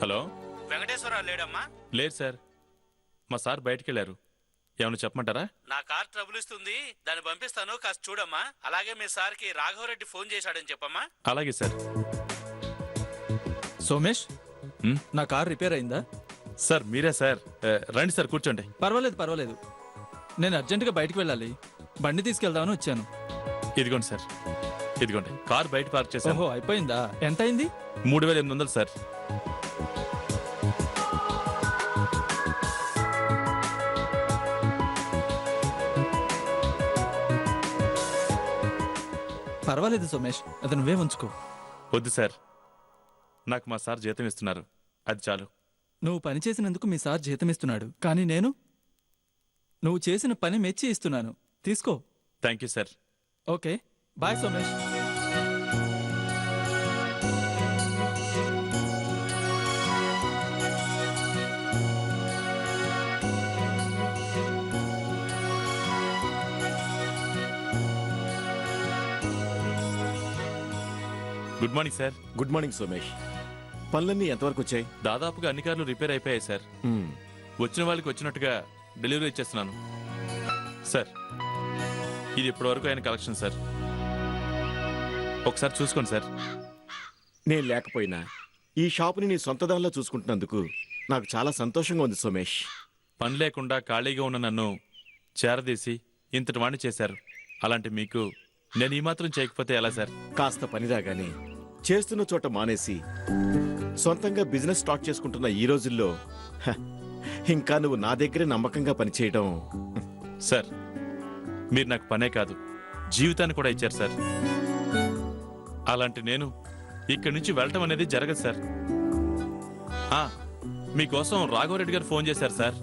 Hello, Venkateswararao లేడమ్మా? లేదు sir, మా sir బయటికి వెళ్ళారు. ఏమన్నా చెప్పమంటారా? నా కార్ ట్రబుల్ ఇస్తుంది, దాన్ని పంపిస్తాను, కాస్త చూడమ్మా. అలాగే మీ సార్కి రాఘవరెడ్డి ఫోన్ చేశాడని చెప్పమ్మా. అలాగే సార్. సోమేష్, నా కార్ రిపేర్ అయిందా? సార్ మీరే సార్. రండి సార్, కూర్చోండి. పర్వాలేదు. నేను అర్జెంటుగా బయటికి వెళ్ళాలి. బండి తీసుకెళ్దామని వచ్చాను. ఇదిగోండి సార్, ఇదిగోండి. కార్ బయట పార్క్ చేశాను. ఓహో, అయిపోయిందా? ఎంత అయింది? 3800 సార్. పర్వాలేదు సోమేష్, అది నువ్వే ఉంచుకో. వద్దు సార్, నాకు మా సార్ జీతం ఇస్తున్నారు, అది చాలు. నువ్వు పని చేసినందుకు మీ సార్ జీతం ఇస్తున్నాడు, కానీ నువ్వు చేసిన పని మెచ్చి ఇస్తున్నాను. తీసుకో. Thank you sir. Okay, bye Somesh. Good morning sir. Good morning Somesh. పనులన్నీ ఎంతవరకు వచ్చాయి? దాదాపుగా అన్ని కార్లు రిపేర్ అయిపోయాయి సార్. వచ్చిన వాళ్ళకి వచ్చినట్టుగా డెలివరీ ఇచ్చేస్తున్నాను సార్. ఇది ఇప్పటివరకు అయిన కలెక్షన్ సార్, ఒకసారి చూసుకోండి సార్. నేను లేకపోయినా ఈ షాపుని నీ సొంత దానిలో చూసుకుంటున్నందుకు నాకు చాలా సంతోషంగా ఉంది సోమేష్. పని లేకుండా ఖాళీగా ఉన్న నన్ను చేరదీసి ఇంతటి వాణ్ణి చేశారు. అలాంటి మీకు నేను ఈ మాత్రం చేయకపోతే ఎలా సార్? కాస్త పని రాగానే చేస్తున్న చోట మానేసి సొంతంగా బిజినెస్ స్టార్ట్ చేసుకుంటున్న ఈ రోజుల్లో ఇంకా నువ్వు నా దగ్గరే నమ్మకంగా పనిచేయడం. సార్, మీరు నాకు పనే కాదు, జీవితాన్ని కూడా ఇచ్చారు సార్. అలాంటి నేను ఇక్కడి నుంచి వెళ్ళటం అనేది జరగదు సార్. మీకోసం రాఘవరెడ్డి గారు ఫోన్ చేశారు సార్.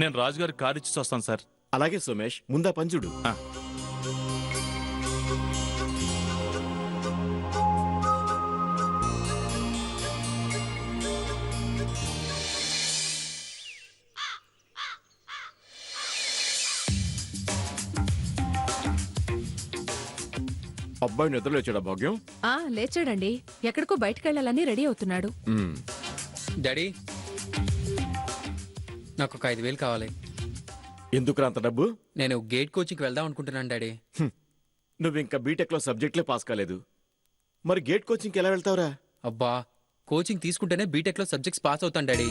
నేను రాజుగారి కారు ఇచ్చి వస్తాను సార్. అలాగే సోమేష్, ముందా పంచుడు. అబ్బాయి నిద్రలేచాడా భాగ్యం? లేచాడండి. ఎక్కడికో బయటకెళ్ళాలని రెడీ అవుతున్నాడు. డాడీ, నాకు ఒక 5000 కావాలి. ఎందుకురా అంత డబ్బు? నేను గేట్ కోచింగ్కి వెళ్దాం అనుకుంటున్నాను డాడీ. నువ్వు ఇంకా బీటెక్ లో సబ్జెక్ట్లే పాస్ కాలేదు, మరి గేట్ కోచింగ్కి ఎలా వెళ్తావురా? అబ్బా, కోచింగ్ తీసుకుంటేనే బీటెక్లో సబ్జెక్ట్స్ పాస్ అవుతాను డాడీ.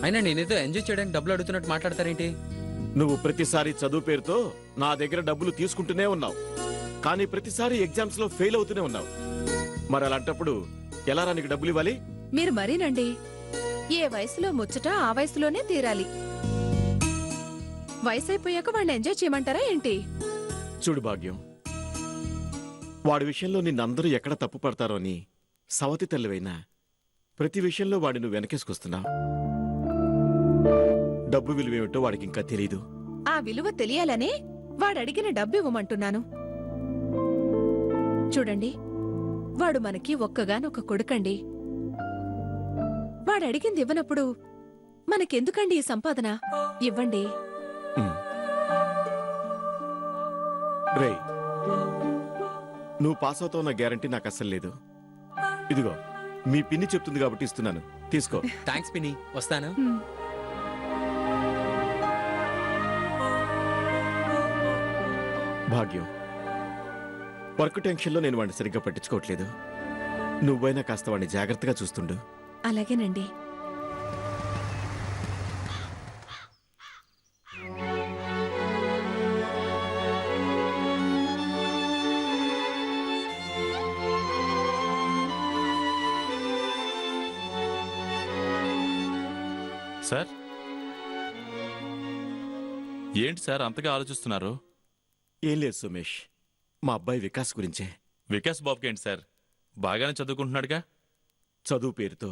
అయినా నేనేదో ఎంజాయ్ చేయడానికి డబ్బులు అడుగుతున్నట్టు మాట్లాడతారేంటి? నువ్వు ప్రతిసారి చదువు పేరుతో నా దగ్గర డబ్బులు తీసుకుంటూనే ఉన్నావు, కానీ ప్రతిసారి ఎగ్జామ్స్ లో ఫెయిల్ అవుతూనే ఉన్నావు. మరి అలాంటప్పుడు ఎలా నీకు డబ్బులు ఇవ్వాలి? మీరు మరీనండి, ఏ వయసులో ముచ్చట ఆ వయసులోనే తీరాలి. వయసు అయిపోయాక వాడిని ఎంజాయ్ చేయమంటారా ఏంటి? చూడు భాగ్యం, వాడి విషయంలో నిన్నందరూ ఎక్కడ తప్పు పడతారో అని సవతి తల్లివైనా ప్రతి విషయంలో వాడి నువ్వు వెనకేసుకొస్తున్నావు. డబ్బు విలువేమిటో వాడికి ఇంకా తెలీదు. ఆ విలువ తెలియాలనే వాడడిగిన డబ్బు ఇవ్వమంటున్నాను. చూడండి, వాడు మనకి ఒక్కగానొక్క కొడుకండి. వాడడిగింది ఇవ్వనప్పుడు మనకెందుకండి ఈ సంపాదన? ఇవ్వండి. రేయ్, నువ్వు పాస్ అవుతావు నా గ్యారంటీ నాకు అస్సలు లేదు. ఇదిగో మీ పిన్ని చెప్తుంది కాబట్టి ఇస్తున్నాను, తీసుకో. థ్యాంక్స్ పిన్ని, వస్తాను. భాగ్యం, వర్క్ టెన్షన్లో నేను వాడిని సరిగ్గా పట్టించుకోవట్లేదు. నువ్వైనా కాస్త వాడిని జాగ్రత్తగా చూస్తుండు. అలాగేనండి. సార్, ఏంటి సార్ అంతగా ఆలోచిస్తున్నారు? ఏం లేదు సోమేష్, మా అబ్బాయి వికాస్ గురించే. వికాస్ బాబుకి ఏంటి సార్, బాగానే చదువుకుంటున్నాడుగా. చదువు పేరుతో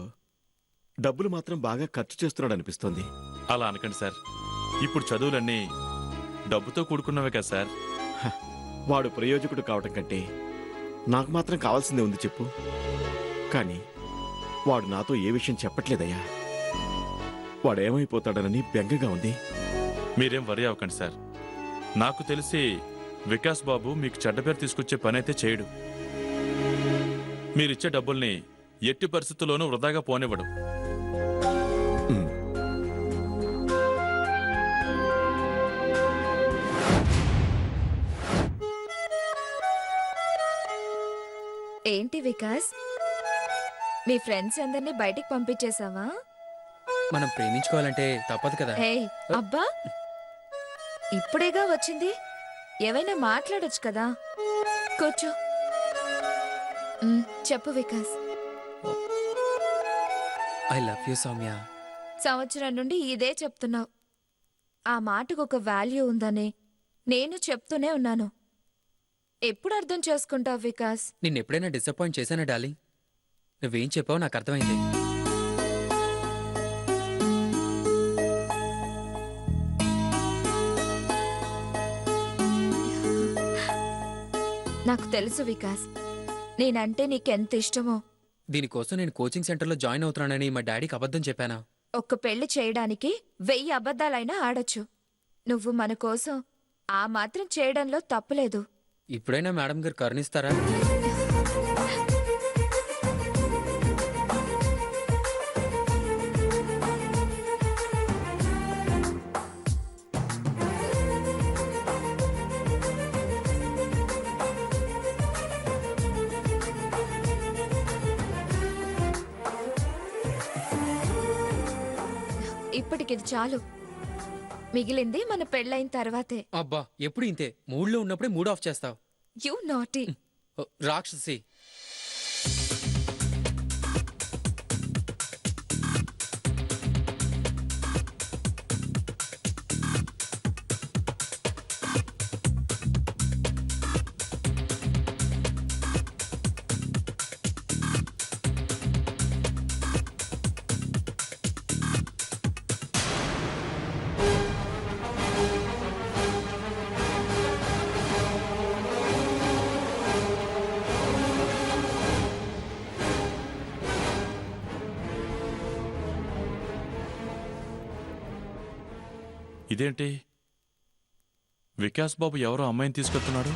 డబ్బులు మాత్రం బాగా ఖర్చు చేస్తున్నాడు అనిపిస్తోంది. అలా అనకండి సార్, ఇప్పుడు చదువులన్నీ డబ్బుతో కూడుకున్నవే కదా సార్. వాడు ప్రయోజకుడు కావటం కంటే నాకు మాత్రం కావాల్సిందే ఉంది చెప్పు. కానీ వాడు నాతో ఏ విషయం చెప్పట్లేదయ్యా. వాడేమైపోతాడనని బెంగగా ఉంది. మీరేం వరి అవ్వకండి సార్. నాకు తెలిసి వికాస్ బాబు మీకు చెడ్డ పేరు తీసుకొచ్చే పని అయితే చేయడు. మీరిచ్చే డబ్బుల్ని ఎట్టి పరిస్థితుల్లోనూ వృధాగా పోనివ్వడు. ఏంటి వికాస్, మీ ఫ్రెండ్స్ అందరినీ బయటికి పంపించేశావా? మనం ప్రేమించుకోవాలంటే తప్పదు కదా. హే అబ్బా, ఇప్పుడేగా వచ్చింది, ఏవైనా మాట్లాడొచ్చు కదా. కూర్చో. చెప్పు Vikas. I love you Soumya. సంవత్సరం నుండి ఇదే చెప్తున్నావు. ఆ మాటకు ఒక వాల్యూ ఉందని నేను చెప్తూనే ఉన్నాను. ఎప్పుడు అర్థం చేసుకుంటావు వికాస్? నిన్నెప్పుడైనా డిసప్పాయింట్ చేశానా డార్లింగ్? నువ్వేం చెప్పావో నాకు అర్థమైంది. నాకు తెలుసు వికాస్, నేనంటే నీకెంత ఇష్టమో. దీనికోసం నేను కోచింగ్ సెంటర్లో జాయిన్ అవుతున్నానని మా డాడీకి అబద్ధం చెప్పానా? ఒక్క పెళ్లి చేయడానికి 1000 అబద్ధాలైనా ఆడొచ్చు. నువ్వు మన కోసం ఆ మాత్రం చేయడంలో తప్పులేదు. ఇప్పుడైనా మేడం గారు కరుణిస్తారా? ఇప్పటికిది చాలు. మిగిలింది మన పెళ్ళైన తర్వాతే. అబ్బా, ఎప్పుడు ఇంతే. మూడ్లో ఉన్నప్పుడే మూడ్ ఆఫ్ చేస్తావు. You naughty. ఓ, రాక్షసి. ఇదేంటి, వికాస్ బాబు ఎవరో అమ్మాయిని తీసుకెళ్తున్నాడు?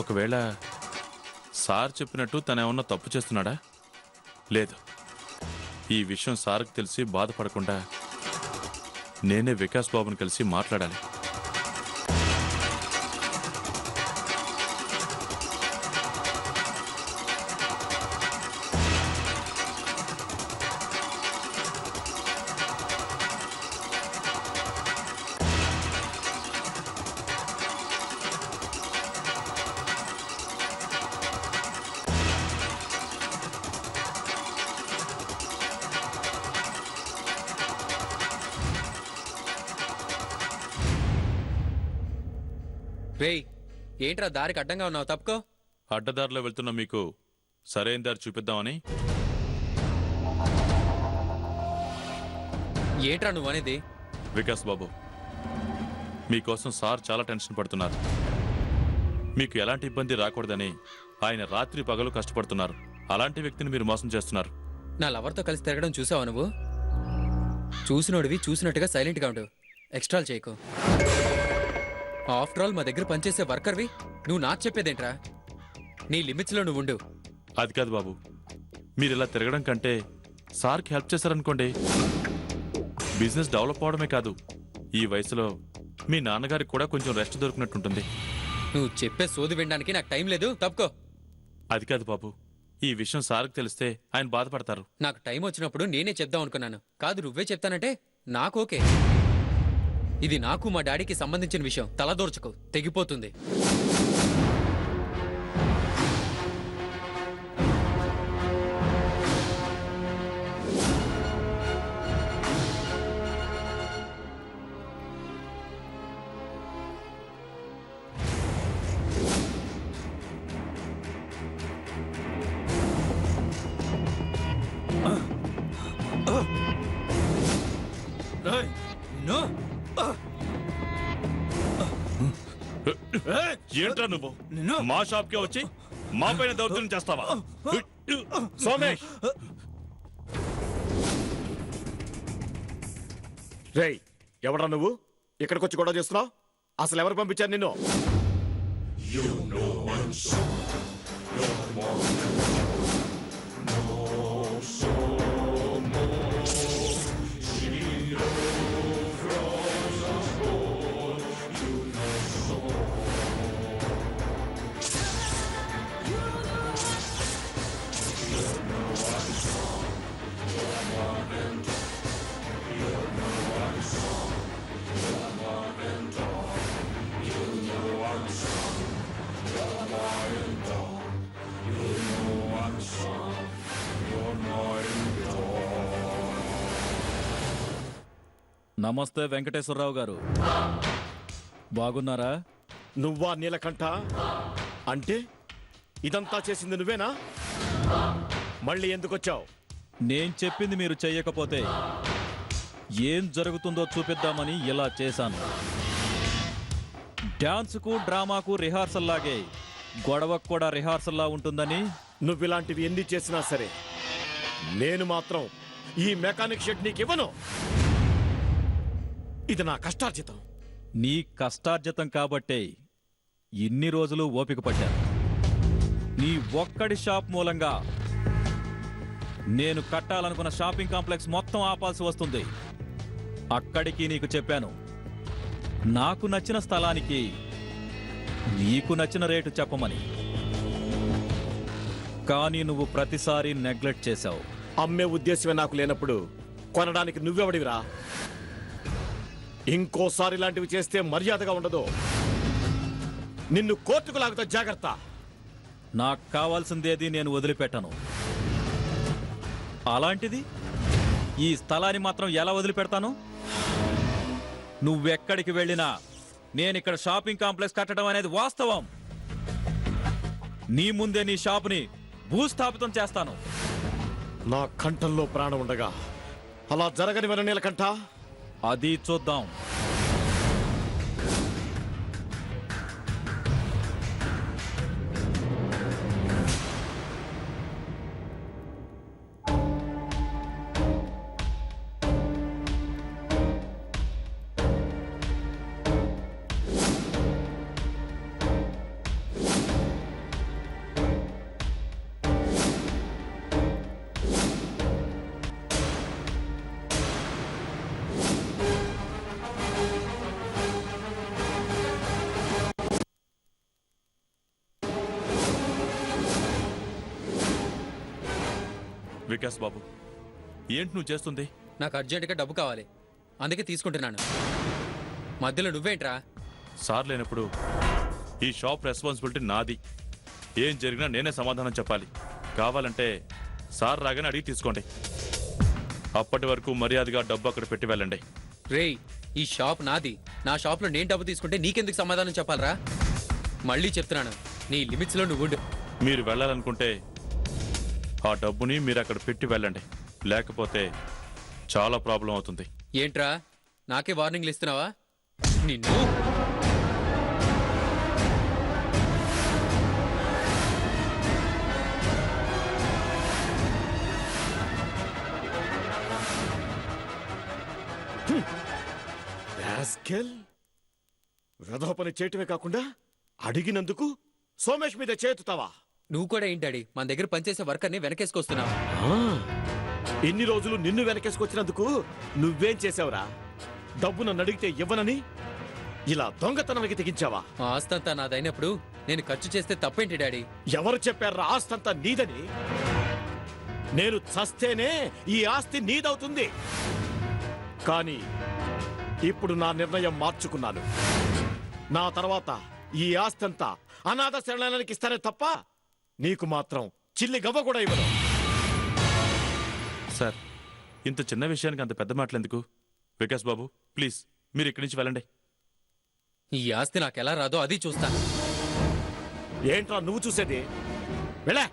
ఒకవేళ సార్ చెప్పినట్టు తనేమన్నా తప్పు చేస్తున్నాడా? లేదు, ఈ విషయం సార్కి తెలిసి బాధపడకుండా నేనే వికాస్ బాబుని కలిసి మాట్లాడాలి. రేయ్, ఏంట్రా దారికి అడ్డంగా ఉన్నావు? తప్పుకో. అడ్డదారిలో వెళ్తున్న మీకు సరైన దారి చూపిద్దామని. ఏంట్రా నువ్వు అనేది? వికాస్ బాబు, మీకోసం సార్ చాలా టెన్షన్ పడుతున్నారు. మీకు ఎలాంటి ఇబ్బంది రాకూడదని ఆయన రాత్రి పగలు కష్టపడుతున్నారు. అలాంటి వ్యక్తిని మీరు మోసం చేస్తున్నారు. నా లవర్తో కలిసి తిరగడం చూసావా నువ్వు? చూసినోడివి చూసినట్టుగా సైలెంట్గా ఉండు. ఎక్స్ట్రాలు చేయకు. ఆఫ్టర్ ఆల్ మా దగ్గర పనిచేసే వర్కర్వి నువ్వు నాకు చెప్పేదేంట్రా? నీ లిమిట్స్లో నువ్వు ఉండు. అది కాదు బాబు, మీరు ఇలా తిరగడం కంటే సార్కి హెల్ప్ చేశారనుకోండి, బిజినెస్ డెవలప్ అవడమే కాదు, ఈ వయసులో మీ నాన్నగారికి కూడా కొంచెం రెస్ట్ దొరికినట్టుంటుంది. నువ్వు చెప్పే సోది వినడానికి నాకు టైం లేదు. తప్పుకో. అది కాదు బాబు, ఈ విషయం సార్కి తెలిస్తే ఆయన బాధపడతారు. నాకు టైం వచ్చినప్పుడు నేనే చెప్దాం అనుకున్నాను. కాదు నువ్వే చెప్తానంటే నాకు ఓకే. ఇది నాకు మా డాడీకి సంబంధించిన విషయం. తలదోర్చుకో, తెగిపోతుంది. ఏంట్రా నువ్వు మా షాప్కే వచ్చి మా పైన దౌర్జన్యం చేస్తావా? సోమేష్, రేయ్, ఎవడ్రా నువ్వు? ఇక్కడికి వచ్చి గొడవ చేస్తున్నావు? అసలు ఎవరు పంపించారు నిన్ను? నమస్తే వెంకటేశ్వరరావు గారు, బాగున్నారా? నువ్వా నీలకంఠ? అంటే ఇదంతా చేసింది నువ్వేనా? మళ్ళీ ఎందుకొచ్చావు? నేను చెప్పింది మీరు చెయ్యకపోతే ఏం జరుగుతుందో చూపిద్దామని ఇలా చేశాను. డాన్సుకు డ్రామాకు రిహార్సల్ లాగే గొడవకు కూడా రిహార్సల్లా ఉంటుందని. నువ్విలాంటివి ఎన్ని చేసినా సరే నేను మాత్రం ఈ మెకానిక్ షెడ్ నీకు ఇవ్వను. ఇది నా కష్టార్జితం. నీ కష్టార్జితం కాబట్టే ఇన్ని రోజులు ఓపిక పట్టాను. నీ ఒక్కడి షాప్ మూలంగా నేను కట్టాలనుకున్న షాపింగ్ కాంప్లెక్స్ మొత్తం ఆపాల్సి వస్తుంది. అక్కడికి నీకు చెప్పాను, నాకు నచ్చిన స్థలానికి నీకు నచ్చిన రేటు చెప్పమని. కానీ నువ్వు ప్రతిసారి నెగ్లెక్ట్ చేశావు. అమ్మే ఉద్దేశమే నాకు లేనప్పుడు కొనడానికి నువ్వెవడివిరా? ఇంకోసారి ఇలాంటివి చేస్తే మర్యాదగా ఉండదు. నిన్ను కోర్టుకు లాగుతా, జాగ్రత్త. నాకు కావాల్సిందేది నేను వదిలిపెట్టను. అలాంటిది ఈ స్థలాన్ని మాత్రం ఎలా వదిలిపెడతాను? నువ్వెక్కడికి వెళ్ళినా నేనిక్కడ షాపింగ్ కాంప్లెక్స్ కట్టడం అనేది వాస్తవం. నీ ముందే నీ షాపుని భూస్థాపితం చేస్తాను. నా కంఠంలో ప్రాణం ఉండగా అలా జరగని నీలకంఠ. అది చూద్దాం. వికాస్ బాబు, ఏంటి నువ్వు చేస్తుంది? నాకు అర్జెంటుగా డబ్బు కావాలి, అందుకే తీసుకుంటున్నాను. మధ్యలో నువ్వేంట్రా? సార్ లేనప్పుడు ఈ షాప్ రెస్పాన్సిబిలిటీ నాది. ఏం జరిగినా నేనే సమాధానం చెప్పాలి. కావాలంటే సార్ రాగానే అడిగి తీసుకోండి. అప్పటి వరకు మర్యాదగా డబ్బు అక్కడ పెట్టి వెళ్ళండి. రేయ్, ఈ షాప్ నాది. నా షాప్లో నేను డబ్బు తీసుకుంటే నీకెందుకు సమాధానం చెప్పాలరా? మళ్ళీ చెప్తున్నాను, నీ లిమిట్స్లో నువ్వు ఉండు. మీరు వెళ్ళాలనుకుంటే ఆ డబ్బుని మీరు అక్కడ పెట్టి వెళ్ళండి. లేకపోతే చాలా ప్రాబ్లం అవుతుంది. ఏంట్రా, నాకే వార్నింగ్లు ఇస్తున్నావా? నిన్ను వెధవ పని చేయటమే కాకుండా అడిగినందుకు సోమేష్ మీద చేతుతావా? నువ్వు కూడా ఏంటాడి మన దగ్గర పనిచేసే వర్కర్ని వెనకేసుకొస్తున్నావు? ఇన్ని రోజులు నిన్ను వెనకేసుకొచ్చినందుకు నువ్వేం చేసావురా? డబ్బు నన్ను అడిగితే ఇవ్వనని ఇలా దొంగతనానికి తెగించావా? మా ఆస్తంతా నాదైనప్పుడు నేను ఖర్చు చేస్తే తప్పేంటి డాడీ? ఎవరు చెప్పారా ఆస్తంతా నీదని? నేను చస్తేనే ఈ ఆస్తి నీదవుతుంది. కానీ ఇప్పుడు నా నిర్ణయం మార్చుకున్నాను. నా తర్వాత ఈ ఆస్తంతా అనాథ శరణాలయానికి ఇస్తానే తప్ప నీకు మాత్రం చిల్లి గవ్వ కూడా ఇవ్వను. సార్, ఇంత చిన్న విషయానికి అంత పెద్ద మాటలు ఎందుకు? వికాస్ బాబు, ప్లీజ్ మీరు ఇక్కడి నుంచి వెళ్ళండి. ఈ ఆస్తి నాకెలా రాదో అది చూస్తాను. ఏంట్రా నువ్వు చూసేది? వెళ్ళా.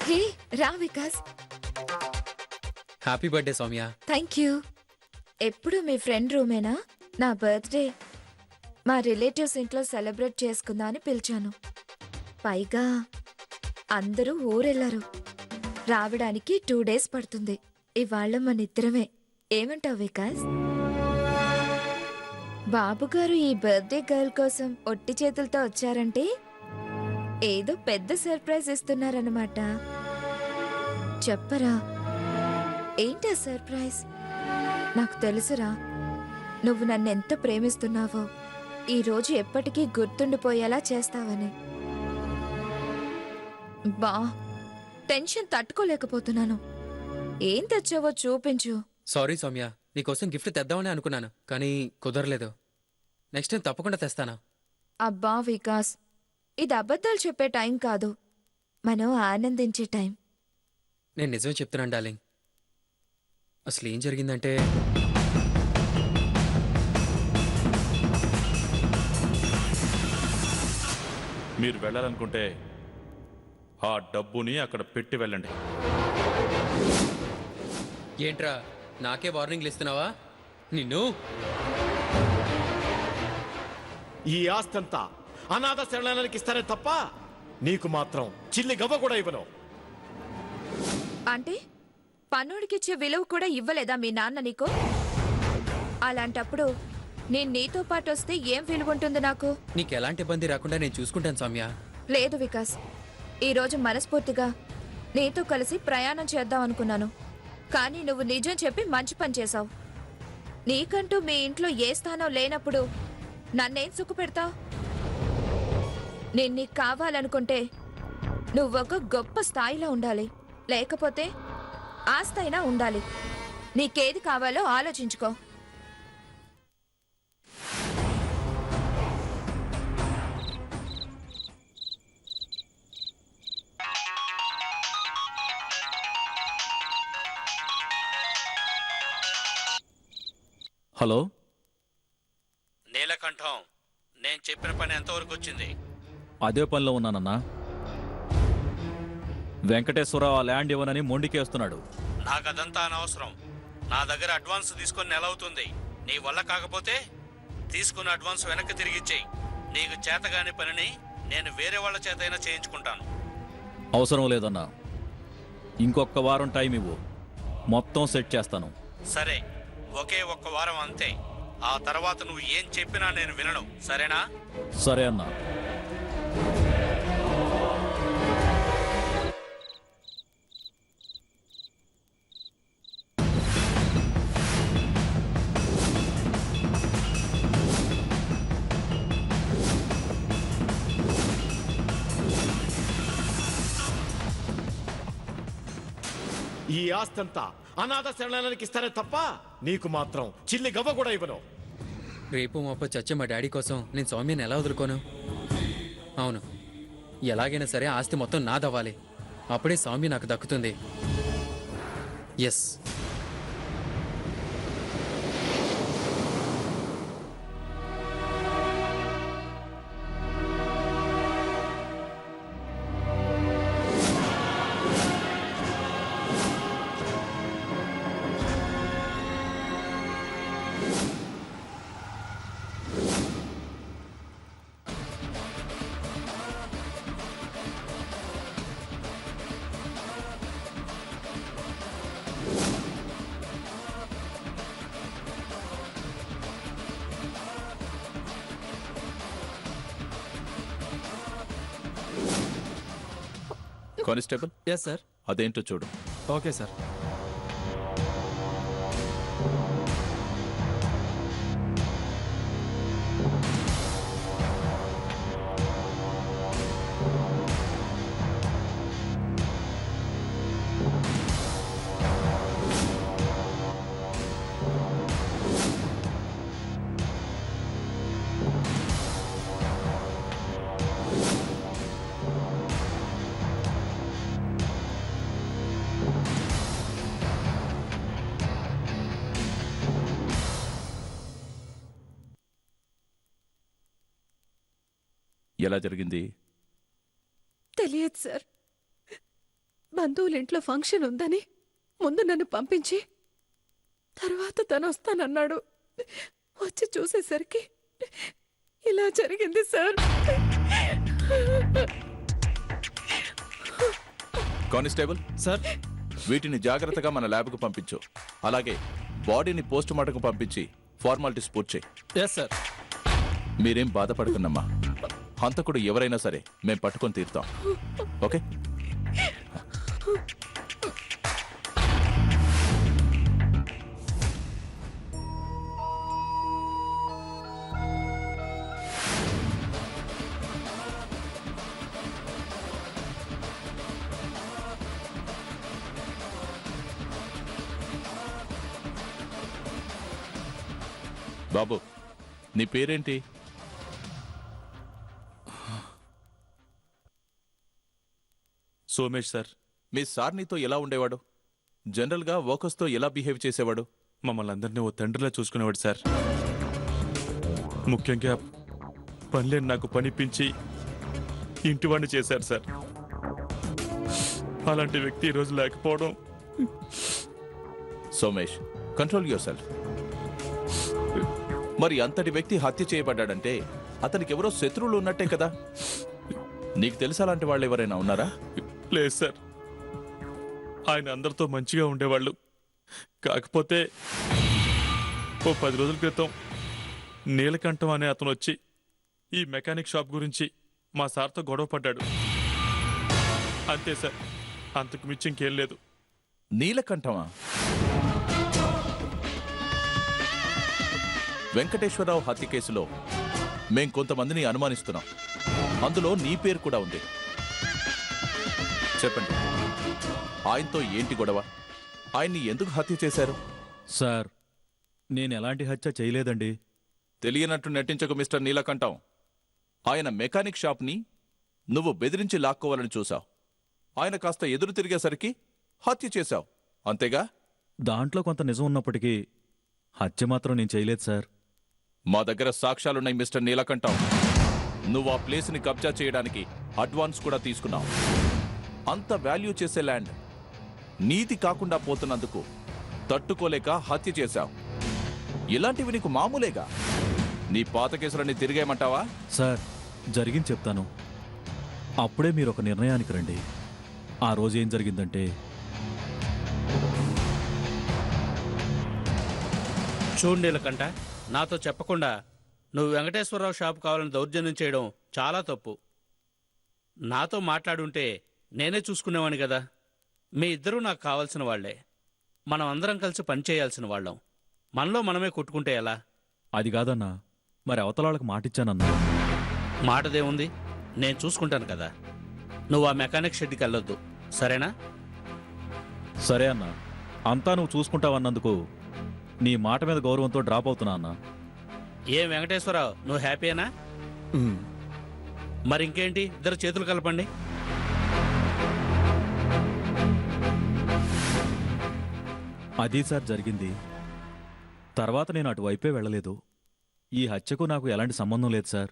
హే రా Vikas. Happy birthday Soumya. Thank you. ఎప్పుడు మీ ఫ్రెండ్ రూమేనా? నా బర్త్డే మా రిలేటివ్స్ ఇంట్లో సెలబ్రేట్ చేసుకుందా అని పిలిచాను. పైగా అందరూ ఊరెళ్ళారు. రావడానికి 2 days పడుతుంది. ఇవాళ మన ఇద్దరమే. ఏమంటావు వికాస్? బాబుగారు ఈ బర్త్డే గర్ల్ కోసం ఒట్టి చేతులతో వచ్చారంటే ఏదో పెద్ద సర్ప్రైజ్ ఇస్తున్నారన్నమాట. చెప్పరా, ఏంటా సర్ప్రైజ్? నాకు తెలుసురా, నువ్వు నన్నెంత ప్రేమిస్తున్నావో, ఈ రోజు ఎప్పటికీ గుర్తుండిపోయేలా చేస్తావని. బా, టెన్షన్ తట్టుకోలేకపోతున్నాను. ఏం తెచ్చావో చూపించు. సారీ సౌమ్య, నీకోసం గిఫ్ట్ తెద్దామని అనుకున్నాను, కానీ కుదరలేదు. నెక్స్ట్ టైం తప్పకుండా తెస్తాను. అబ్బా వికాస్, ఇది అబద్ధాలు చెప్పే టైం కాదు, మనం ఆనందించే టైం. నేను నిజమే చెప్తున్నాను డార్లింగ్. అసలు ఏం జరిగిందంటే మీరు వెళ్ళాలనుకుంటే ఆ డబ్బుని అక్కడ పెట్టి వెళ్ళండి. ఏంట్రా నాకే వార్నింగ్లు ఇస్తున్నావా? నిన్ను ఈ ఆస్తంతా అనాథ శరణాలయానికి ఇస్తానే తప్ప నీకు మాత్రం చిల్లి గవ్వ కూడా ఇవ్వను. అంటే పన్నుడికిచ్చే విలువ కూడా ఇవ్వలేదా మీ నాన్న నీకు? అలాంటప్పుడు నేను నీతో పాటు వస్తే ఏం విలువ ఉంటుంది నాకు? నీకు ఎలాంటి ఇబ్బంది రాకుండా నేను చూసుకుంటాను సౌమ్య. లేదు వికాస్, ఈరోజు మనస్ఫూర్తిగా నీతో కలిసి ప్రయాణం చేద్దాం అనుకున్నాను, కానీ నువ్వు నిజం చెప్పి మంచి పని చేశావు. నీకంటూ మీ ఇంట్లో ఏ స్థానం లేనప్పుడు నన్నేం సుఖపెడతావు? నేను నీకు కావాలనుకుంటే నువ్వొక గొప్ప స్థాయిలో ఉండాలి, లేకపోతే ఆస్తైనా ఉండాలి. నీకేది కావాలో ఆలోచించుకో. హలో, నీలకంఠం, నేను చెప్పిన పని ఎంతవరకు వచ్చింది? అదే పనిలో ఉన్నానన్నా. వెంకటేశ్వరరావు ఆ ల్యాండ్ ఇవ్వనని మొండికేస్తున్నాడు. నాకదంతా అనవసరం. నా దగ్గర అడ్వాన్స్ తీసుకొని నెల అవుతుంది. నీ వల్ల కాకపోతే తీసుకున్న అడ్వాన్స్ వెనక్కి తిరిగిచ్చేయి. నీకు చేతగాని పనిని నేను వేరే వాళ్ళ చేతైనా చేయించుకుంటాను. అవసరం లేదన్నా, ఇంకొక వారం టైం ఇవ్వు, మొత్తం సెట్ చేస్తాను. సరే, ఒకే ఒక్క వారం అంతే. ఆ తర్వాత నువ్వు ఏం చెప్పినా నేను వినను, సరేనా? సరే అన్నా. ఈ ఆస్తంతా అనాథ శరణాలయానికి ఇస్తానే తప్ప నీకు మాత్రం చిల్లి గవ్వ కూడా ఇవ్వను. రేపు మాపో చచ్చే మా డాడీ కోసం నేను సౌమ్యని ఎలా వదులుకోను? అవును, ఎలాగైనా సరే ఆస్తి మొత్తం నాదవ్వాలి. అప్పుడే సౌమ్య నాకు దక్కుతుంది. ఎస్. Constable, yes sir. అదేంటో చూడు. Okay sir. ఎలా జరిగింది? తెలియదు సార్. బంధువుల ఇంట్లో ఫంక్షన్ ఉందని ముందు నన్ను పంపించి తర్వాత తను వస్తానన్నాడు. వచ్చి చూసేసరికి ఇలా జరిగింది సార్. Constable sir. వీటిని జాగ్రత్తగా మన ల్యాబ్కు పంపించు. అలాగే బాడీని పోస్ట్ మార్టంకు పంపించి ఫార్మాలిటీస్ పూర్తి చేయి. Yes sir. మీరేం బాధపడకండమ్మా. హంతకుడు ఎవరైనా సరే మేం పట్టుకొని తీరుతాం. ఓకే? బాబు, నీ పేరేంటి? సోమేష్ సార్. మీ సార్ నీతో ఎలా ఉండేవాడు? జనరల్గా వర్కర్స్తో ఎలా బిహేవ్ చేసేవాడు? మమ్మల్ని అందరినీ ఓ తండ్రిలా చూసుకునేవాడు సార్. ముఖ్యంగా పనిలేని నాకు పనిపించి ఇంటివాడిని చేశారు సార్. అలాంటి వ్యక్తి ఈరోజు లేకపోవడం. Somesh, control your self. మరి అంతటి వ్యక్తి హత్య చేయబడ్డాడంటే అతనికి ఎవరో శత్రువులు ఉన్నట్టే కదా? నీకు తెలుసా అలాంటి వాళ్ళు ఎవరైనా ఉన్నారా? లేదు సార్. ఆయన అందరితో మంచిగా ఉండేవాళ్ళు. కాకపోతే ఓ 10 రోజుల క్రితం నీలకంఠం అనే అతను వచ్చి ఈ మెకానిక్ షాప్ గురించి మా సార్తో గొడవ పడ్డాడు. అంతే సార్, అంతకు మించి ఇంకేం లేదు. నీలకంఠమా? వెంకటేశ్వరరావు హత్య కేసులో మేం కొంతమందిని అనుమానిస్తున్నాం. అందులో నీ పేరు కూడా ఉంది. చెప్పండి, ఆయనతో ఏంటి గొడవ? ఆయన్ని ఎందుకు హత్య చేశారు? సార్, నేను ఎలాంటి హత్య చేయలేదండి. తెలియనట్టు నటించకు మిస్టర్ నీలకంఠం. ఆయన మెకానిక్ షాప్ని నువ్వు బెదిరించి లాక్కోవాలని చూశావు. ఆయన కాస్త ఎదురు తిరిగేసరికి హత్య చేశావు, అంతేగా? దాంట్లో కొంత నిజం ఉన్నప్పటికీ హత్య మాత్రం నేను చేయలేదు సార్. మా దగ్గర సాక్ష్యాలున్నాయి మిస్టర్ నీలకంఠం. నువ్వు ఆ ప్లేస్ని కబ్జా చేయడానికి అడ్వాన్స్ కూడా తీసుకున్నావు. అంత వాల్యూ చేసే ల్యాండ్ నీతి కాకుండా పోతున్నందుకు తట్టుకోలేక హత్య చేశావు. ఇలాంటివి నీకు మామూలేగా. నీ పాత కేసులన్నీ తిరిగేయమంటావా? సార్, జరిగింది చెప్తాను. అప్పుడే మీరు ఒక నిర్ణయానికి రండి. ఆ రోజు ఏం జరిగిందంటే, చూడు నీలకంఠ, నాతో చెప్పకుండా నువ్వు వెంకటేశ్వరరావు షాప్ కావాలని దౌర్జన్యం చేయడం చాలా తప్పు. నాతో మాట్లాడుంటే నేనే చూసుకునేవాణ్ణి కదా. మీ ఇద్దరూ నాకు కావాల్సిన వాళ్లే. మనం అందరం కలిసి పనిచేయాల్సిన వాళ్ళం. మనలో మనమే కొట్టుకుంటే ఎలా? అది కాదన్నా, మరి అవతల వాళ్ళకి మాటిచ్చానన్నా. మాటదేముంది, నేను చూసుకుంటాను కదా. నువ్వు ఆ మెకానిక్ షెడ్కి వెళ్ళొద్దు, సరేనా? సరే అన్నా, అంతా నువ్వు చూసుకుంటావన్నందుకు నీ మాట మీద గౌరవంతో డ్రాప్ అవుతున్నా అన్నా. ఏం వెంకటేశ్వరరావు, నువ్వు హ్యాపీయేనా? మరి ఇంకేంటి, ఇద్దరు చేతులు కలపండి. అది సార్ జరిగింది. తర్వాత నేను అటువైపే వెళ్ళలేదు. ఈ హత్యకు నాకు ఎలాంటి సంబంధం లేదు సార్.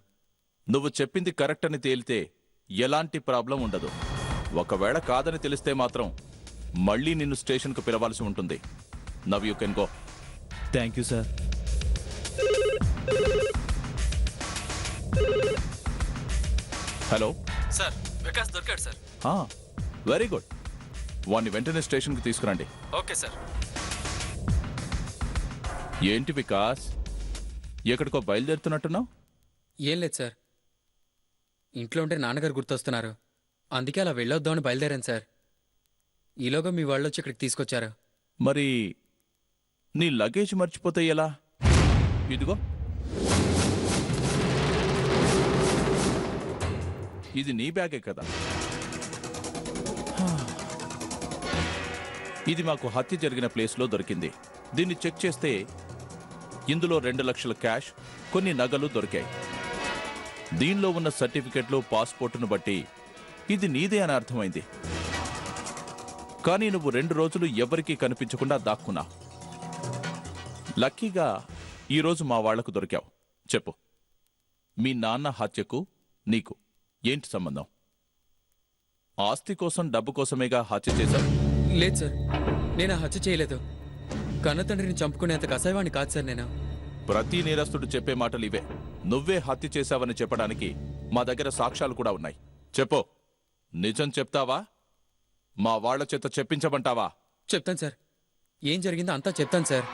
నువ్వు చెప్పింది కరెక్ట్ అని తేలితే ఎలాంటి ప్రాబ్లం ఉండదు. ఒకవేళ కాదని తెలిస్తే మాత్రం మళ్ళీ నిన్ను స్టేషన్కు పిలవాల్సి ఉంటుంది. Now you can go. Thank you sir. Hello sir, Vikas దొరికాడు సార్. Very good. వాణ్ణి వెంటనే స్టేషన్కి తీసుకురండి. Okay sir. ఏంటి వికాస్, ఎక్కడికో బయలుదేరుతున్నట్టున్నావు? ఏం లేదు సార్, ఇంట్లో ఉంటే నాన్నగారు గుర్తొస్తున్నారు. అందుకే అలా వెళ్ళొద్దామని బయలుదేరాను సార్. ఈలోగా మీ వాళ్ళు వచ్చి ఇక్కడికి తీసుకొచ్చారు. మరి నీ లగేజ్ మర్చిపోతే ఎలా? ఇదిగో, ఇది నీ బ్యాగే కదా. ఇది మాకు హత్య జరిగిన ప్లేస్లో దొరికింది. దీన్ని చెక్ చేస్తే ఇందులో 2 లక్షల క్యాష్, కొన్ని నగలు దొరికాయి. దీనిలో ఉన్న సర్టిఫికెట్లు, పాస్పోర్టును బట్టి ఇది నీదే అని అర్థమైంది. కానీ నువ్వు 2 రోజులు ఎవరికీ కనిపించకుండా దాక్కున్నా. లక్కీగా ఈరోజు మా వాళ్లకు దొరికావు. చెప్పు, మీ నాన్న హత్యకు నీకు ఏంటి సంబంధం? ఆస్తి కోసం, డబ్బు కోసమేగా హత్య చేశావు? లేదు సార్, నేను ఆ హత్య చేయలేదు. కన్నతండ్రిని చంపుకునేంత కసాయవాణ్ణి కాదు సార్ నేను. ప్రతి నేరస్తుడు చెప్పే మాటలు ఇవే. నువ్వే హత్య చేశావని చెప్పడానికి మా దగ్గర సాక్ష్యాలు కూడా ఉన్నాయి. చెప్పు, నిజం చెప్తావా? మా వాళ్ల చేత చెప్పించమంటావా? చెప్తాను సార్, ఏం జరిగిందో అంతా చెప్తాను సార్.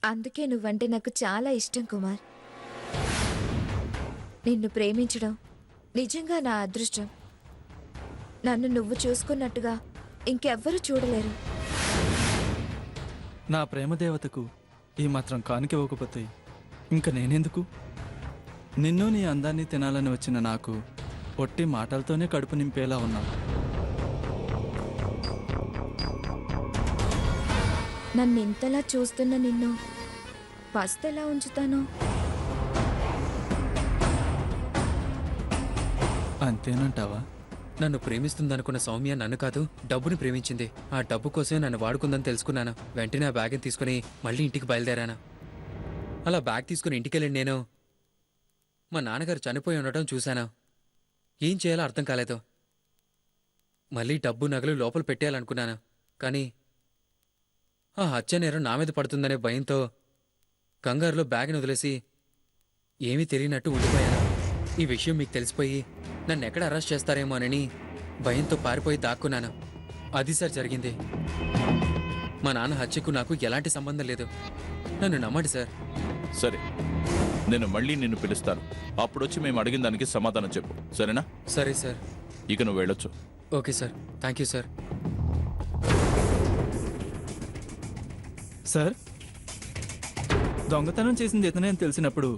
అందుకే నువ్వంటే నాకు చాలా ఇష్టం కుమార్. నిన్ను ప్రేమించడం నిజంగా నా అదృష్టం. నన్ను నువ్వు చూసుకున్నట్టుగా ఇంకెవ్వరూ చూడలేరు. నా ప్రేమ దేవతకు ఈ మాత్రం కానుక ఇవ్వకపోతే ఇంక నేనెందుకు? నిన్ను నీ అందాన్ని తినాలని వచ్చిన నాకు ఒట్టి మాటలతోనే కడుపు నింపేలా ఉన్నావు. నన్ను ఇంతలా చూస్తున్న నిన్ను పస్తెలా ఉంచుతాను? అంతేనంటావా? నన్ను ప్రేమిస్తుందనుకున్న సౌమ్య నన్ను కాదు, డబ్బుని ప్రేమించింది. ఆ డబ్బు కోసమే నన్ను వాడుకుందని తెలుసుకున్నాను. వెంటనే ఆ బ్యాగ్ని తీసుకుని మళ్ళీ ఇంటికి బయలుదేరాను. అలా బ్యాగ్ తీసుకుని ఇంటికెళ్ళి నేను మా నాన్నగారు చనిపోయి ఉండటం చూశాను. ఏం చేయాలో అర్థం కాలేదు. మళ్ళీ డబ్బు నగలు లోపల పెట్టేయాలనుకున్నాను. కానీ ఆ హత్య నేరం నా మీద పడుతుందనే భయంతో కంగారులో బ్యాగ్ని వదిలేసి ఏమీ తెలియనట్టు ఉండిపోయాను. ఈ విషయం మీకు తెలిసిపోయి నన్ను ఎక్కడ అరెస్ట్ చేస్తారేమోనని భయంతో పారిపోయి దాక్కున్నాను. అది సార్ జరిగింది. మా నాన్న హత్యకు నాకు ఎలాంటి సంబంధం లేదు. నన్ను నమ్మండి సార్. సరే, నేను మళ్ళీ నిన్ను పిలుస్తాను. అప్పుడొచ్చి మేము అడిగిన దానికి సమాధానం చెప్పు, సరేనా? సరే సార్. ఇక నువ్వు వెళ్ళొచ్చు. Okay sir, thank you sir. Sir, దొంగతనం చేసింది ఇతనే అని తెలిసినప్పుడు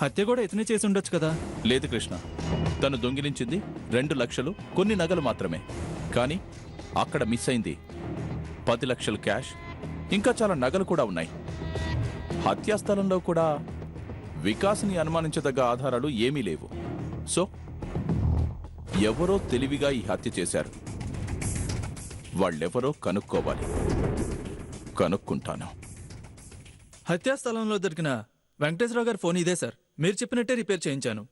హత్య కూడా ఇతనే చేసి ఉండొచ్చు కదా? లేదు కృష్ణ, తను దొంగిలించింది 2 లక్షలు కొన్ని నగలు మాత్రమే. కానీ అక్కడ మిస్ అయింది 10 లక్షలు క్యాష్, ఇంకా చాలా నగలు కూడా ఉన్నాయి. హత్యాస్థలంలో కూడా వికాస్ని అనుమానించదగ్గ ఆధారాలు ఏమీ లేవు. సో ఎవరో తెలివిగా ఈ హత్య చేశారు. వాళ్ళెవరో కనుక్కోవాలి. కనుక్కుంటాను. హత్యా స్థలంలో దొరికిన వెంకటేశ్వరరావు గారి ఫోన్ ఇదే సార్. మీరు చెప్పినట్టే రిపేర్ చేయించాను.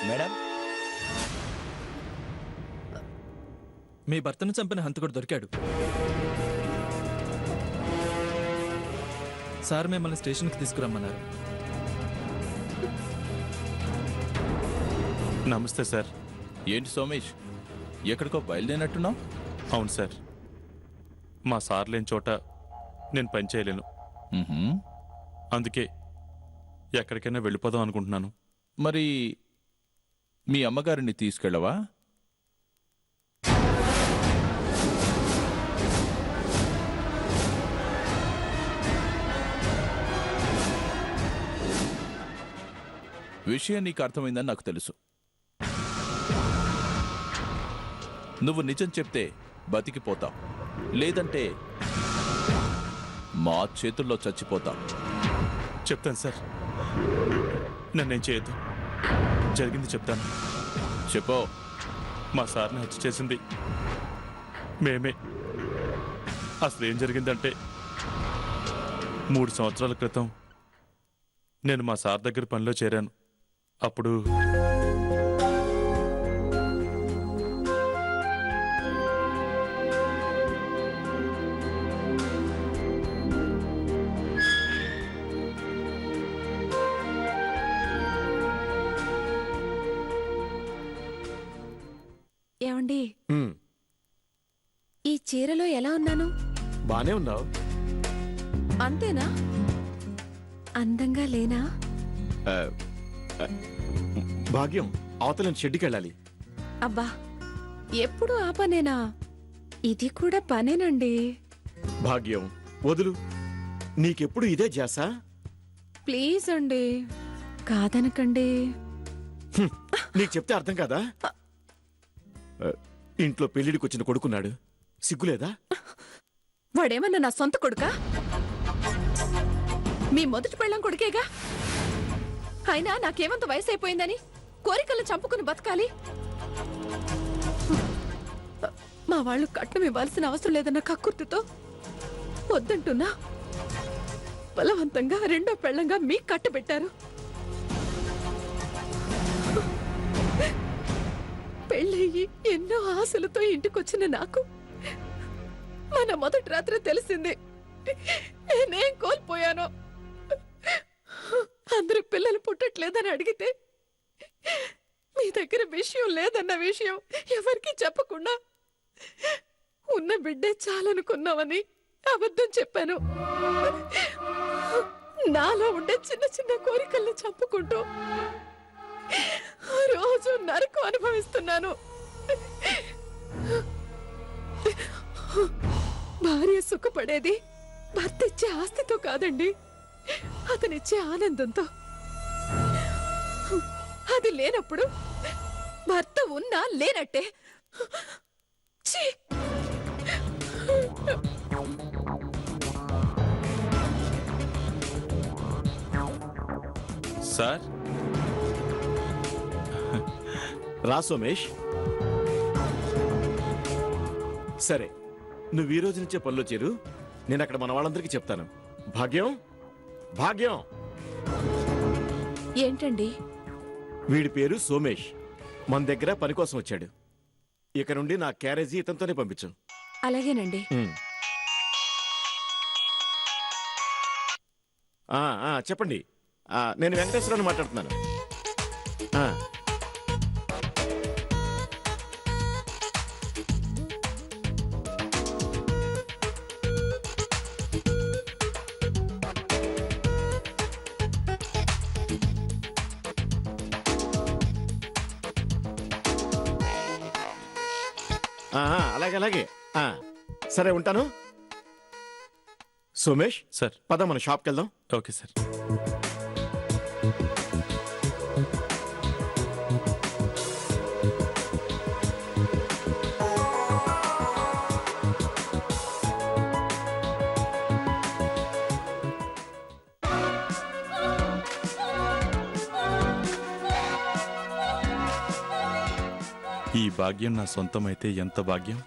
మేడం, మీ భర్తను చంపిన హంతకుడు దొరికాడు. సార్ మిమ్మల్ని స్టేషన్కి తీసుకురమ్మన్నారు. నమస్తే సార్. ఏంటి సోమేష్, ఎక్కడికో బయలుదేరినట్టున్నావు? అవును సార్, మా సార్ లేని చోట నేను పని చేయలేను. అందుకే ఎక్కడికైనా వెళ్ళిపోదాం అనుకుంటున్నాను. మరి మీ అమ్మగారిని తీసుకెళ్ళవా? విషయం నీకు అర్థమైందని నాకు తెలుసు. నువ్వు నిజం చెప్తే బతికిపోతావు, లేదంటే మా చేతుల్లో చచ్చిపోతావు. చెప్తాను సార్, నన్నేం చేయొద్దు. జరిగింది చెప్తాను. చెప్పో. మా సార్ని హత్య చేసింది మేమే. అసలు ఏం జరిగిందంటే 3 సంవత్సరాల క్రితం నేను మా సార్ దగ్గర పనిలో చేరాను. అప్పుడు ఏమండి, ఈ చీరలో ఎలా ఉన్నాను? బానే ఉన్నావు. అంతేనా? అందంగా లేనా? భాగ్యం, అవతల షెడ్డుకి వెళ్ళాలి. అబ్బా, ఎప్పుడు ఆ పనేనా? ఇది కూడా పనేనండి. భాగ్యం, వదులు. నీకెప్పుడు ఇదే చేసా? ప్లీజ్ అండి, కాదనకండి. నీకు చెప్తే అర్థం కాదా? ఇంట్లో పెళ్లిడికి వచ్చిన కొడుకున్నాడు, సిగ్గులేదా? వాడేమన్నా నా సొంత కొడుకా? మీ మొదటి పెళ్ళం కొడుకేగా. అయినా నాకేమంత వయసు అయిపోయిందని కోరికలు చంపుకుని బతకాలి? మా వాళ్ళు కట్నం ఇవ్వాల్సిన అవసరం లేదన్న కక్కుర్తితో వద్దంటున్నా బలవంతంగా రెండో పెళ్ళంగా మీకు కట్టబెట్టారు. పెళ్ళయ్యి ఎన్నో ఆశలతో ఇంటికొచ్చిన నాకు మన మొదటి రాత్రి తెలిసింది నేనేం కోల్పోయానో. అందరూ పిల్లలు పుట్టట్లేదని అడిగితే మీ దగ్గర విషయం లేదన్న విషయం ఎవరికీ చెప్పకుండా ఉన్న బిడ్డే చాలనుకున్నామని అబద్ధం చెప్పాను. నాలో ఉండే చిన్న చిన్న కోరికల్ని చంపుకుంటూ రోజు నరకం అనుభవిస్తున్నాను. భార్య సుఖపడేది భర్త ఇచ్చే ఆస్తితో కాదండి, అతనిచ్చే ఆనందంతో. అది లేనప్పుడు భర్త ఉన్నా లేనట్టే. ఛీ! సార్ రా సోమేష్. సరే, నువ్వు ఈ రోజు నుంచే పనిలో చేరు. నేను అక్కడ మన వాళ్ళందరికీ చెప్తాను. భాగ్యం, భాగ్యం, ఏంటండి? వీడి పేరు సోమేష్. మన దగ్గర పని కోసం వచ్చాడు. ఇక నుండి నా క్యారేజీ ఇతనితోనే పంపించు. అలాగేనండి. చెప్పండి. నేను వెంకటేశ్వరరావు మాట్లాడుతున్నాను. అలాగే అలాగే. సరే, ఉంటాను. సోమేష్ సార్. పద మన షాప్కి వెళ్దాం. Okay sir. ఈ భాగ్యం నా సొంతమైతే ఎంత భాగ్యం.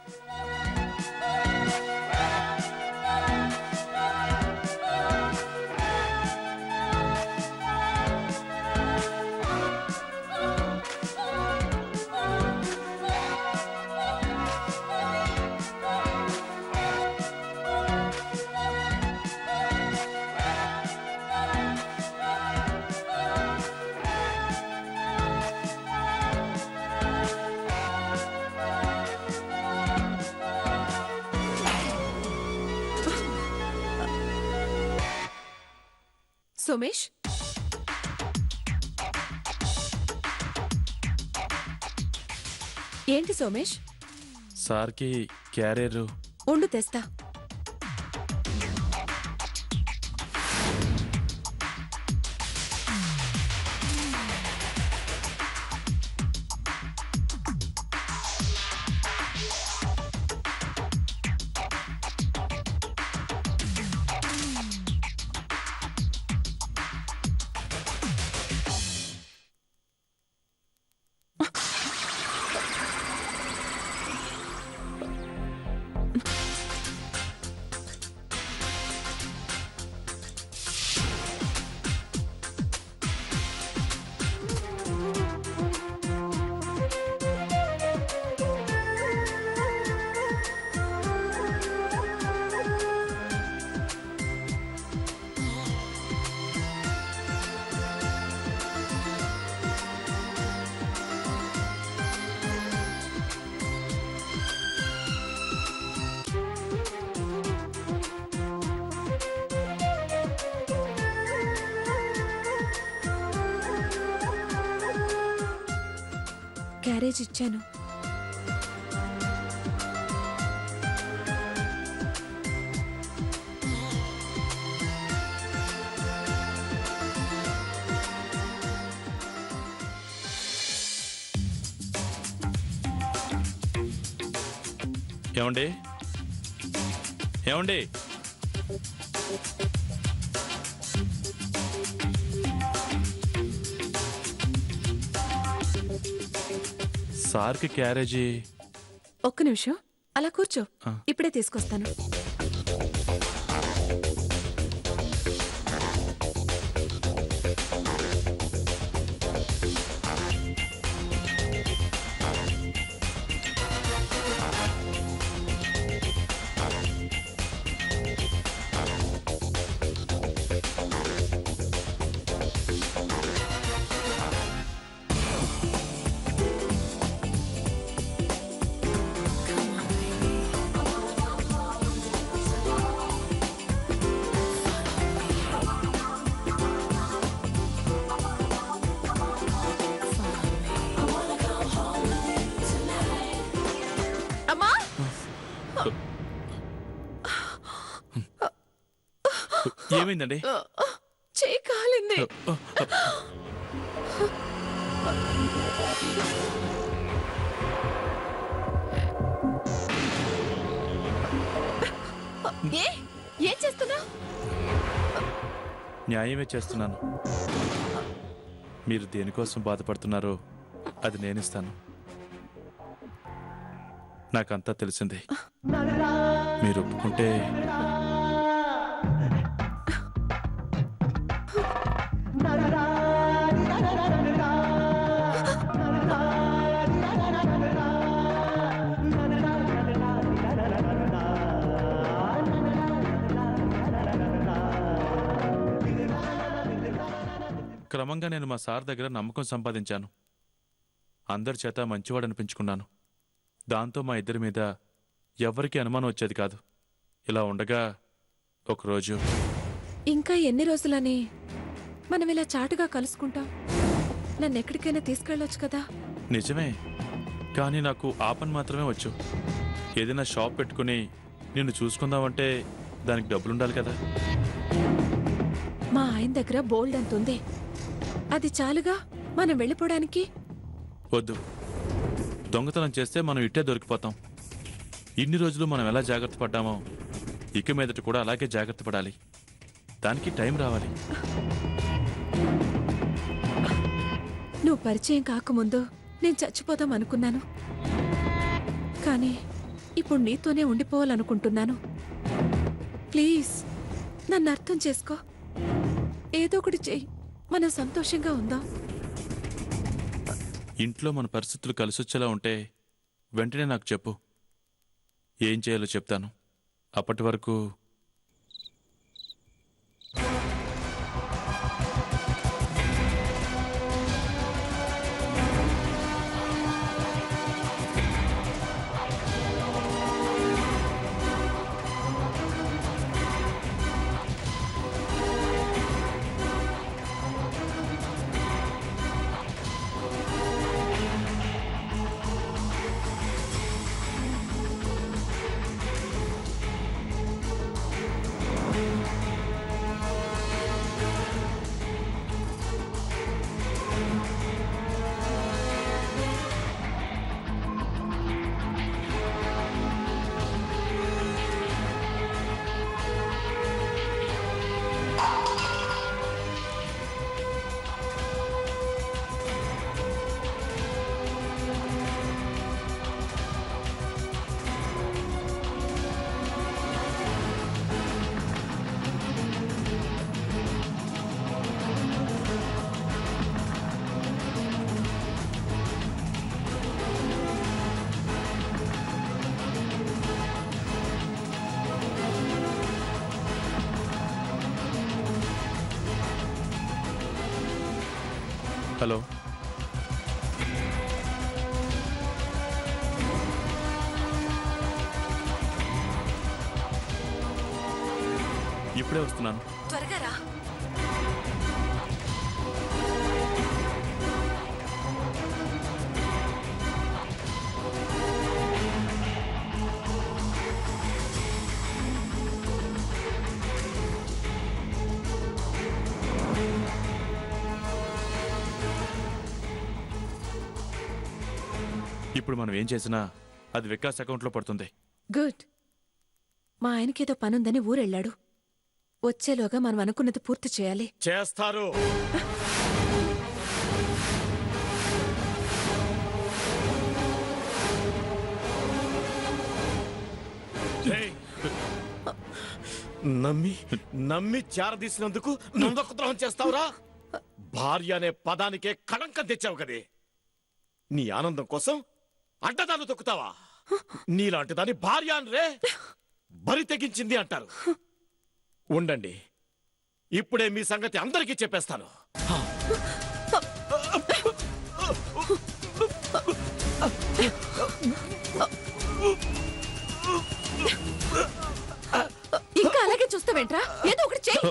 సోమేష్, ఏంటి సోమేష్? సార్కి క్యారియర్ ఉండు తెస్తా. క్యారేజ్ ఇచ్చాను. ఏమండి, ఏమండి, సార్కి క్యారేజీ. ఒక్క నిమిషం. అలా కూర్చో, ఆ. ఇప్పుడే తీసుకొస్తాను. అమ్మా, ఏమైందండి? చేయి కాలింది. ఏం చేస్తున్నావు? న్యాయమే చేస్తున్నాను. మీరు దేనికోసం బాధపడుతున్నారో అది నేనిస్తాను. నాకంతా తెలిసింది. మీరు ఒప్పుకుంటే క్రమంగా నేను మా సార్ దగ్గర నమ్మకం సంపాదించాను. అందరి చేత మంచివాడనిపించుకున్నాను. దాంతో మా ఇద్దరి మీద ఎవ్వరికీ అనుమానం వచ్చేది కాదు. ఇలా ఉండగా ఒకరోజు ఇంకా ఎన్ని రోజులని మనం ఇలా చాటుగా కలుసుకుంటాం? నన్ను ఎక్కడికైనా తీసుకెళ్ళొచ్చు కదా. నిజమే, కానీ నాకు ఆ పని మాత్రమే వచ్చు. ఏదైనా షాప్ పెట్టుకుని నిన్ను చూసుకుందామంటే దానికి డబ్బులుండాలి కదా. మా ఆయన దగ్గర బోల్డ్ అంత ఉంది. అది చాలుగా మనం వెళ్ళిపోవడానికి. వద్దు, దొంగతనం చేస్తే మనం ఇట్టే దొరికిపోతాం. ఇన్ని రోజులు మనం ఎలా జాగ్రత్త పడ్డామో ఇక మీదట కూడా అలాగే జాగ్రత్త పడాలి. దానికి టైం రావాలి. నువ్వు పరిచయం కాకముందు నేను చచ్చిపోదాం అనుకున్నాను, కానీ ఇప్పుడు నీతోనే ఉండిపోవాలనుకుంటున్నాను. ప్లీజ్ నన్ను అర్థం చేసుకో. ఏదో ఒకటి చెయ్యి, మనం సంతోషంగా ఉందాం. ఇంట్లో మన పరిస్థితులు కలిసొచ్చేలా ఉంటే వెంటనే నాకు చెప్పు. ఏం చేయాలో చెప్తాను. అప్పటి వరకు హలో, ఇప్పుడే వస్తున్నాను. త్వరగా రా. ఇప్పుడు మనం ఏం చేసినా అది వికాస్ అకౌంట్లో పడుతుంది. గుడ్. మా ఆయనకేదో పనుందని ఊరెళ్ళాడు. వచ్చేలోగా మనం అనుకున్నది పూర్తి చేయాలి. చేస్తారు. నమ్మి నమ్మి చేరదీసినందుకు నమ్మక ద్రోహం చేస్తావురా? భార్య అనే పదానికే కళంకం తెచ్చావు కదే. నీ ఆనందం కోసం అడ్డదాలు తొక్కుతావా? నీలాంటి దాని భార్య అనరే బరి తెగించింది అంటారు. ఉండండి, ఇప్పుడే మీ సంగతి అందరికీ చెప్పేస్తాను. ఇంకా అలాగే చూస్తావేంట్రా? ఏదో ఒకటి చెయ్యి.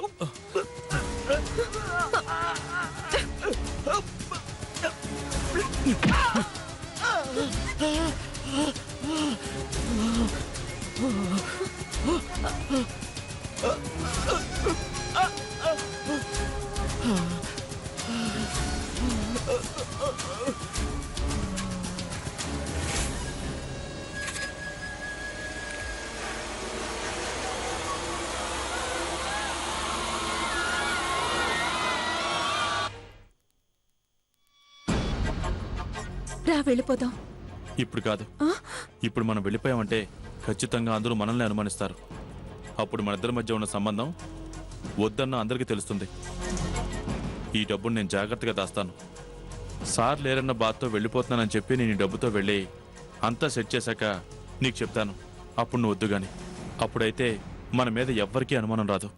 రా వెళ్ళిపోదాం. ఇప్పుడు కాదు. ఇప్పుడు మనం వెళ్ళిపోయామంటే ఖచ్చితంగా అందరూ మనల్ని అనుమానిస్తారు. అప్పుడు మన ఇద్దరి మధ్య ఉన్న సంబంధం వద్దన్న అందరికీ తెలుస్తుంది. ఈ డబ్బును నేను జాగ్రత్తగా దాస్తాను. సార్ లేరన్న బాధతో వెళ్ళిపోతున్నానని చెప్పి నేను ఈ డబ్బుతో వెళ్ళి అంతా సెట్ చేశాక నీకు చెప్తాను. అప్పుడు నువ్వు వద్దు గాని. అప్పుడైతే మన మీద ఎవ్వరికీ అనుమానం రాదు.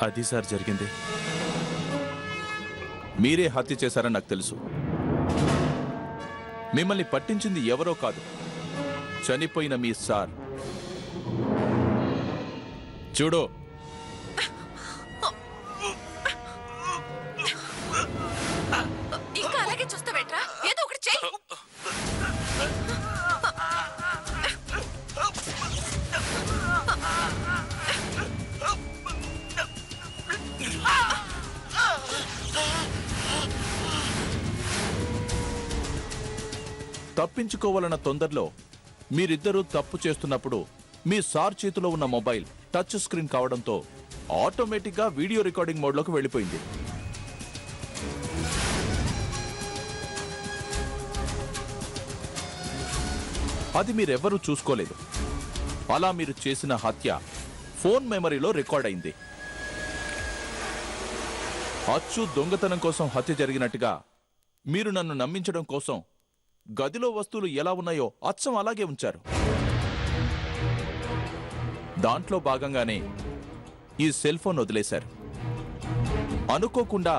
అది సార్ జరిగింది. మీరే హత్య చేశారని నాకు తెలుసు. మిమ్మల్ని పట్టించింది ఎవరో కాదు, చనిపోయిన మీ సార్. చూడు, ఇంకా అలాగే చూస్తావేంట్రా? ఏదో ఒకటి చెయ్యి. తప్పించుకోవాలన్న తొందరలో మీరిద్దరూ తప్పు చేస్తున్నప్పుడు మీ సార్ చేతిలో ఉన్న మొబైల్ టచ్ స్క్రీన్ కావడంతో ఆటోమేటిక్గా వీడియో రికార్డింగ్ మోడ్లోకి వెళ్ళిపోయింది. అది మీరెవ్వరూ చూసుకోలేదు. అలా మీరు చేసిన హత్య ఫోన్ మెమరీలో రికార్డ్ అయింది. అచ్చు దొంగతనం కోసం హత్య జరిగినట్టుగా మీరు నన్ను నమ్మించడం కోసం గదిలో వస్తువులు ఎలా ఉన్నాయో అచ్చం అలాగే ఉంచారు. దాంట్లో భాగంగానే ఈ సెల్ ఫోన్ వదిలేశారు. అనుకోకుండా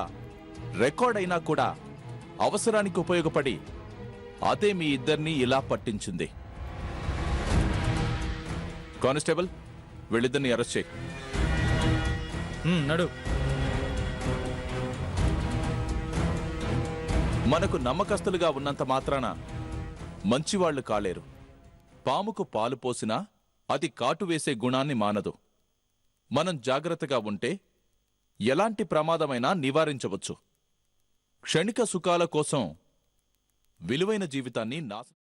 రికార్డ్ అయినా కూడా అవసరానికి ఉపయోగపడి అదే మీ ఇద్దరిని ఇలా పట్టించింది. కానిస్టేబుల్, వీళ్ళిద్దరిని అరెస్ట్ చేయి. నడు. మనకు నమ్మకస్తులుగా ఉన్నంత మాత్రాన మంచివాళ్లు కాలేరు. పాముకు పాలు పోసినా అది కాటు వేసే గుణాన్ని మానదు. మనం జాగ్రత్తగా ఉంటే ఎలాంటి ప్రమాదమైనా నివారించవచ్చు. క్షణిక సుఖాల కోసం విలువైన జీవితాన్ని నాశనం